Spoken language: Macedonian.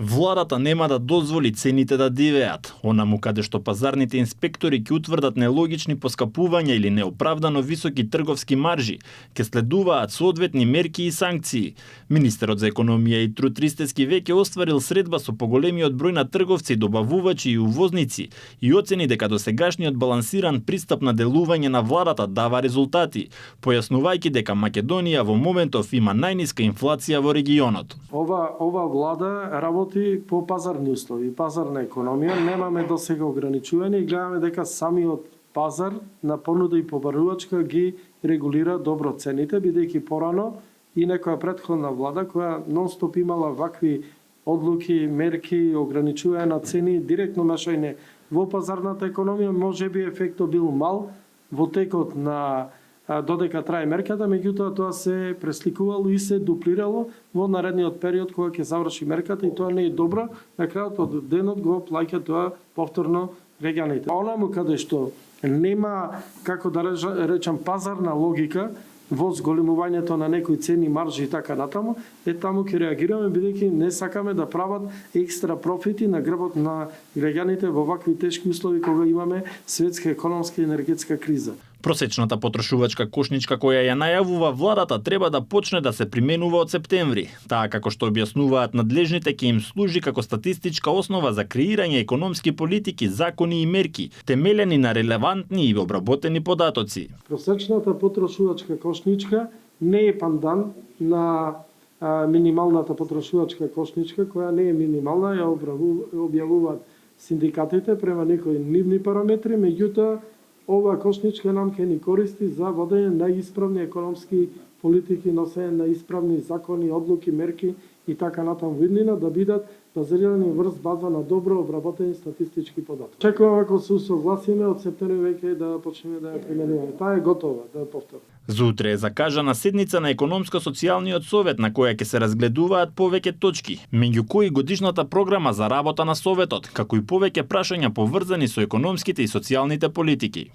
Владата нема да дозволи цените да дивеат. Онаму каде што пазарните инспектори ќе утврдат нелогични поскапувања или неоправдано високи трговски маржи, ќе следуваат соодветни мерки и санкции. Министерот за економија и труд Ристевски веќе остварил средба со поголемиот број на трговци, добавувачи и увозници и оцени дека досегашниот балансиран пристап на делување на владата дава резултати, појаснувајќи дека Македонија во моментов има најниска инфлација во регионот. Ова влада работи по пазарни услови, пазарна економија, немаме досега ограничување и гледаме дека самиот пазар на понуда и побарувачка ги регулира добро цените, бидејќи порано и некоја претходна влада која нон-стоп имала вакви одлуки, мерки, ограничување на цени, директно мешање во пазарната економија, можеби ефектот бил мал во текот на додека трае мерката, меѓутоа тоа се пресликувало и се дуплирало во наредниот период кога ќе заврши мерката и тоа не е добро, на крајот од денот го плаќа тоа повторно граѓаните. Онаму каде што нема, како да речам, пазарна логика во зголемувањето на некои цени, маржи и така натаму, таму ќе реагираме бидејќи не сакаме да прават екстра профити на грбот на граѓаните во вакви тешки услови кога имаме светска економска и енергетска криза. Просечната потрошувачка кошничка која ја најавува владата треба да почне да се применува од септември. Таа, како што објаснуваат надлежните, ќе им служи како статистичка основа за креирање економски политики, закони и мерки, темелени на релевантни и обработени податоци. Просечната потрошувачка кошничка не е пандан на минималната потрошувачка кошничка, која не е минимална, ја објавуваат синдикатите према некои нивни параметри, меѓутоа ова кошничка нам ќе ни користи за водење на исправни економски политики, носење на исправни закони, одлуки, мерки и така натаму виднина да бидат базирани врз база на добро обработени статистички податоци. Чекувам ако се согласиме од септември веќе да почнеме да ја применуваме. Таа е готова, да повторам. За утре е закажана седница на економско-социјалниот совет на која ќе се разгледуваат повеќе точки, меѓу кои годишната програма за работа на советот, како и повеќе прашања поврзани со економските и социјалните политики.